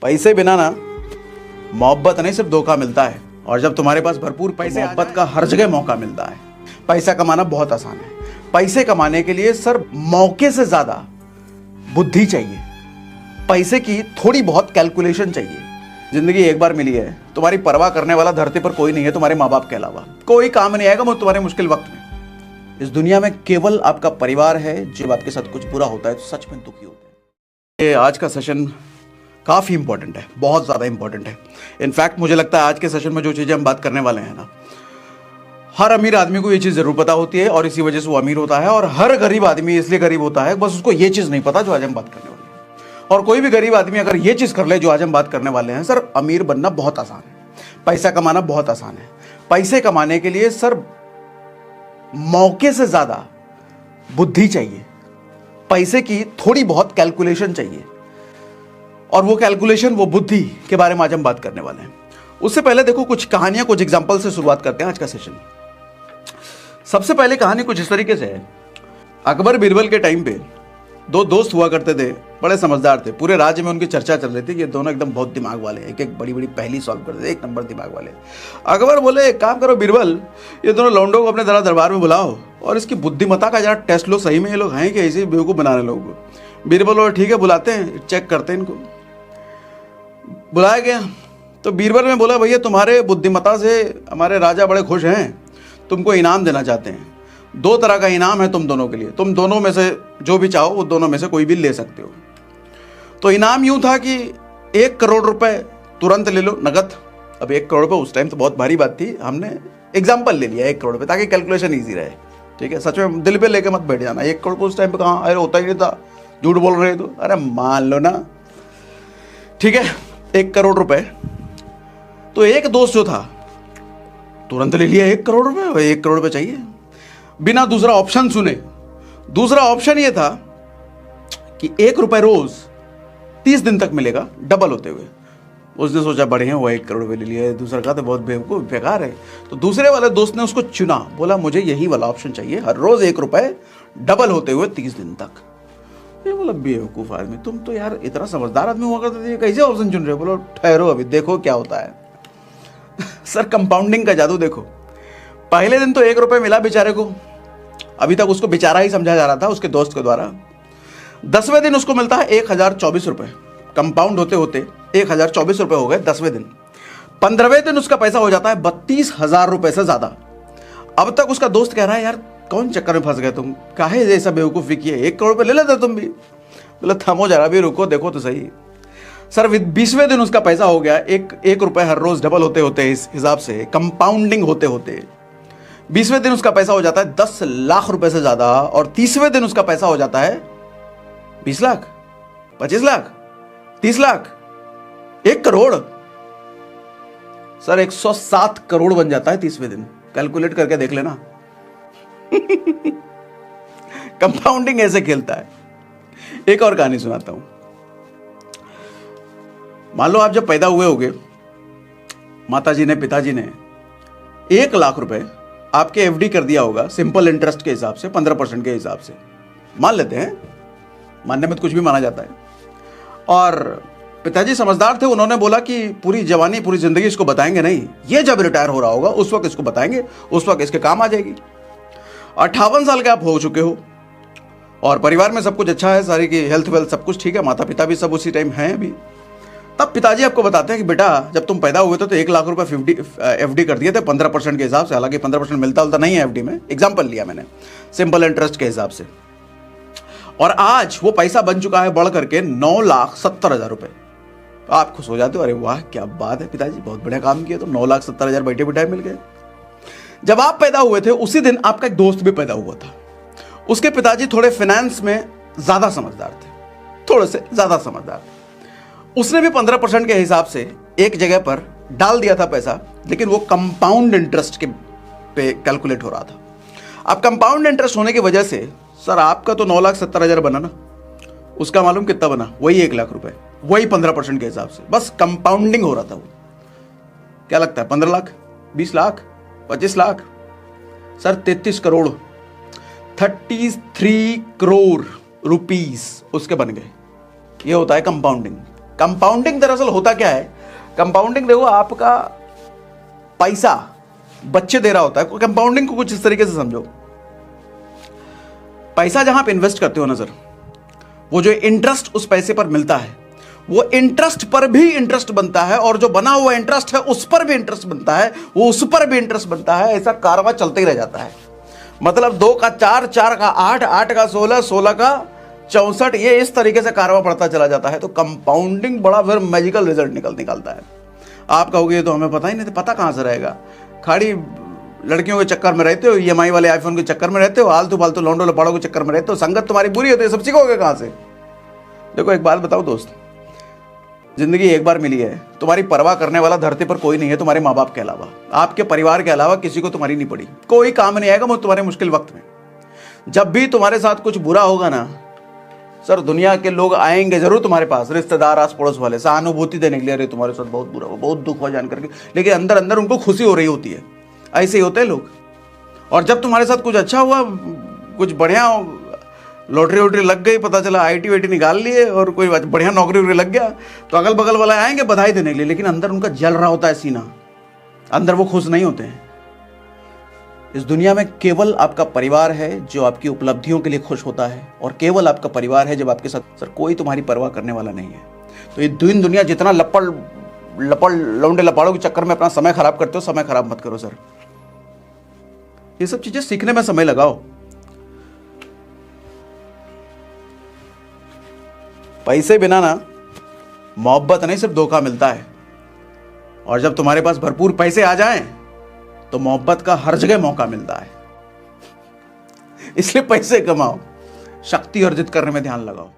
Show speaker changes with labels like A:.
A: पैसे बिना ना मोहब्बत नहीं सिर्फ धोखा मिलता है। और जब तुम्हारे पास भरपूर पैसे, मोहब्बत का हर जगह मौका मिलता है। पैसा कमाना बहुत आसान है। पैसे कमाने के लिए सर मौके से ज्यादा बुद्धि चाहिए। पैसे की थोड़ी बहुत कैलकुलेशन चाहिए। जिंदगी एक बार मिली है, तुम्हारी परवाह करने वाला धरती पर कोई नहीं है तुम्हारे माँ बाप के अलावा। कोई काम नहीं आएगा तुम्हारे मुश्किल वक्त में। इस दुनिया में केवल आपका परिवार है। जब आपके साथ कुछ बुरा होता है तो सच में दुखी होते हैं। ये आज का सेशन काफ़ी इंपॉर्टेंट है, बहुत ज़्यादा इंपॉर्टेंट है। इनफैक्ट मुझे लगता है आज के सेशन में जो चीज़ें हम बात करने वाले हैं ना, हर अमीर आदमी को ये चीज़ ज़रूर पता होती है और इसी वजह से वो अमीर होता है। और हर गरीब आदमी इसलिए गरीब होता है, बस उसको ये चीज़ नहीं पता जो आज हम बात करने वाले हैं। और कोई भी गरीब आदमी अगर ये चीज़ कर ले जो आज हम बात करने वाले हैं, सर अमीर बनना बहुत आसान है, पैसा कमाना बहुत आसान है। पैसे कमाने के लिए सर मौके से ज़्यादा बुद्धि चाहिए। पैसे की थोड़ी बहुत कैलकुलेशन चाहिए। और वो कैलकुलेशन, वो बुद्धि के बारे में आज हम बात करने वाले हैं। उससे पहले देखो कुछ कहानियां, कुछ एग्जांपल से शुरुआत करते हैं आज का सेशन। सबसे पहले कहानी कुछ इस तरीके से है। अकबर बीरबल के टाइम पे दो दोस्त हुआ करते थे, बड़े समझदार थे। पूरे राज्य में उनकी चर्चा चल रही थी। ये दोनों एकदम बहुत दिमाग वाले, एक एक बड़ी बड़ी पहेली सॉल्व करते थे, एक नंबर दिमाग वाले। अकबर बोले एक काम करो बीरबल, ये दोनों लौंडों को अपने जरा दरबार में बुलाओ और इसकी बुद्धिमत्ता का जरा टेस्ट लो, सही में ये लोग हैं कि ऐसे बेवकूफ़ बनाने लोगों को। बीरबल बोले ठीक है, बुलाते हैं, चेक करते हैं इनको। बुलाया गया तो बीरबल ने बोला भैया तुम्हारे बुद्धिमत्ता से हमारे राजा बड़े खुश हैं, तुमको इनाम देना चाहते हैं। दो तरह का इनाम है तुम दोनों के लिए, तुम दोनों में से जो भी चाहो वो दोनों में से कोई भी ले सकते हो। तो इनाम यूं था कि 1 करोड़ रुपए तुरंत ले लो नगद। अब 1 करोड़ रुपए उस टाइम तो बहुत भारी बात थी, हमने एग्जाम्पल ले लिया 1 करोड़ रुपए ताकि कैलकुलेशन ईजी रहे। ठीक है, सच में दिल पे लेके मत बैठ जाना। 1 करोड़ रुपए उस टाइम पे कहाँ, अरे होता ही नहीं था, झूठ बोल रहे तो, अरे मान लो ना। ठीक है, 1 करोड़ रुपए। तो एक दोस्त जो था तुरंत ले लिया 1 करोड़ रुपए, 1 करोड़ रुपए चाहिए बिना दूसरा ऑप्शन सुने। दूसरा ऑप्शन ये था कि 1 रुपए रोज 30 दिन तक मिलेगा, डबल होते हुए। उसने सोचा बढ़िया हुआ 1 करोड़ रुपए ले लिया। दूसरा कहा तो बहुत बेवकूफ बेकार है। तो दूसरे वाले दोस्त ने उसको चुना, बोला मुझे यही वाला ऑप्शन चाहिए, हर रोज 1 रुपए डबल होते हुए 30 दिन तक। ये बोला बेवकूफ आदमी, तुम तो यार इतना समझदार आदमी हुआ करते थे, कैसे ऑप्शन चुन रहे हो? बोलो ठहरो अभी देखो क्या होता है। सर कंपाउंडिंग का जादू देखो। पहले दिन तो 1 रुपए मिला बेचारे को, अभी तक उसको बेचारा ही समझा जा रहा था उसके दोस्त के द्वारा। 10वें दिन उसको मिलता है 1024 रुपए। कंपाउंड होते होते 1024 रुपए हो गए 10वें दिन। 15वें दिन उसका पैसा हो जाता है 32,000 रुपए से ज्यादा। अब तक उसका दोस्त कह रहा है यार कौन चक्कर में फंस गए तुम, काहे जैसा बेवकूफ़ी किए, 1 करोड़ रुपए ले लेते तुम भी। बोला थमो जरा भी, रुको देखो तो सही। सर 20वें दिन उसका पैसा हो गया 1 रुपए हर रोज डबल होते होते, इस हिसाब से कंपाउंडिंग होते होते 20वें दिन उसका पैसा हो जाता है 10 लाख रुपए से ज्यादा। और 30वें दिन उसका पैसा हो जाता है 20 लाख, 25 लाख, 30 लाख, 1 करोड़। सर 107 करोड़ बन जाता है 30वें दिन। कैलकुलेट करके देख लेना। कंपाउंडिंग ऐसे खेलता है। एक और कहानी सुनाता हूं। मान लो आप जब पैदा हुए होगे, माताजी ने पिताजी ने 1 लाख रुपए आपके एफडी कर दिया होगा, सिंपल इंटरेस्ट के हिसाब से 15% के हिसाब से मान लेते हैं, मानने में तो कुछ भी माना जाता है। और पिताजी समझदार थे, उन्होंने बोला कि पूरी जवानी पूरी जिंदगी इसको बताएंगे नहीं, ये जब रिटायर हो रहा होगा उस वक्त इसको बताएंगे, उस वक्त इसके काम आ जाएगी। 58 साल के आप हो चुके हो और परिवार में सब कुछ अच्छा है, सारी की हेल्थ वेल्थ सब कुछ ठीक है, माता पिता भी सब उसी टाइम हैं अभी। तब पिताजी आपको बताते हैं कि बेटा जब तुम पैदा हुए थे तो 1 लाख रुपए एफडी कर दिए थे 15% के हिसाब से। हालांकि 15% मिलता नहीं है एफडी में, एग्जाम्पल लिया मैंने सिंपल इंटरेस्ट के हिसाब से। और आज वो पैसा बन चुका है बढ़ करके 9,70,000 रुपए। आप खुश हो जाते हो, अरे वाह क्या बात है पिताजी, बहुत बढ़िया काम किया। तो 9,70,000 बैठे बिठाए मिल गए। जब आप पैदा हुए थे उसी दिन आपका एक दोस्त भी पैदा हुआ था। उसके पिताजी थोड़े फाइनेंस में ज्यादा समझदार थे, थोड़े से ज्यादा समझदार थे। उसने भी 15% के हिसाब से एक जगह पर डाल दिया था पैसा, लेकिन वो कंपाउंड इंटरेस्ट के पे कैलकुलेट हो रहा था। अब कंपाउंड इंटरेस्ट होने की वजह से सर आपका तो 9,70,000 बना ना, उसका मालूम कितना बना, वही 1 लाख रुपए, वही 15% के हिसाब से, बस कंपाउंडिंग हो रहा था वो। क्या लगता है 15 लाख, 20 लाख, 25 लाख, सर 33 करोड़, 33 करोड़ रुपीस उसके बन गए। ये होता है कंपाउंडिंग। कंपाउंडिंग दरअसल होता क्या है, कंपाउंडिंग देखो आपका पैसा बच्चे दे रहा होता है। कंपाउंडिंग को कुछ इस तरीके से समझो, पैसा जहां आप इन्वेस्ट करते हो ना सर, वो जो इंटरेस्ट उस पैसे पर मिलता है, वो इंटरेस्ट पर भी इंटरेस्ट बनता है, और जो बना हुआ इंटरेस्ट है उस पर भी इंटरेस्ट बनता है, वो उस पर भी इंटरेस्ट बनता है। ऐसा कारवां चलते ही रह जाता है। मतलब 2 का 4, 4 का 8, 8 का 16, 16 का 64, ये इस तरीके से कारवां बढ़ता चला जाता है। तो कंपाउंडिंग बड़ा फिर मैजिकल रिजल्ट निकालता है। आप कहोगे ये तो हमें पता ही नहीं, तो पता कहां से रहेगा? खाली लड़कियों के चक्कर में रहते हो, EMI वाले आईफोन के चक्कर में रहते हो, आलतू फालतू लौंडो लपाड़ों के चक्कर में रहते हो, संगत तुम्हारी बुरी होती है, सब सीखोगे कहां से? देखो एक बात बताओ दोस्त, जिंदगी एक बार मिली है, तुम्हारी परवाह करने वाला धरती पर कोई नहीं है तुम्हारे माँ बाप के अलावा, आपके परिवार के अलावा किसी को तुम्हारी नहीं पड़ी, कोई काम नहीं आएगा तुम्हारे मुश्किल वक्त में। जब भी तुम्हारे साथ कुछ बुरा होगा ना सर, दुनिया के लोग आएंगे जरूर तुम्हारे पास, रिश्तेदार, आस पड़ोस वाले, सहानुभूति देने के लिए, अरे तुम्हारे साथ बहुत बुरा हुआ, बहुत दुख हुआ जान करके, लेकिन अंदर अंदर उनको खुशी हो रही होती है। ऐसे ही होते हैं लोग। और जब तुम्हारे साथ कुछ अच्छा हुआ, कुछ बढ़िया लॉटरी वोटरी लग गई, पता चला IT वेटी निकाल लिए और कोई बढ़िया नौकरी वोकरी लग गया, तो अगल बगल वाले आएंगे बधाई देने के लिए, लेकिन अंदर उनका जल रहा होता है सीना, अंदर वो खुश नहीं होते हैं। इस दुनिया में केवल आपका परिवार है जो आपकी उपलब्धियों के लिए खुश होता है, और केवल आपका परिवार है जब आपके साथ सर कोई तुम्हारी परवाह करने वाला नहीं है। तो ये दुनिया जितना लपड़ लौंडे लपाड़ों के चक्कर में अपना समय खराब करते हो, समय खराब मत करो सर। ये सब चीजें सीखने में समय लगाओ। पैसे बिना ना मोहब्बत नहीं, सिर्फ धोखा मिलता है। और जब तुम्हारे पास भरपूर पैसे आ जाएं तो मोहब्बत का हर जगह मौका मिलता है। इसलिए पैसे कमाओ, शक्ति अर्जित करने में ध्यान लगाओ।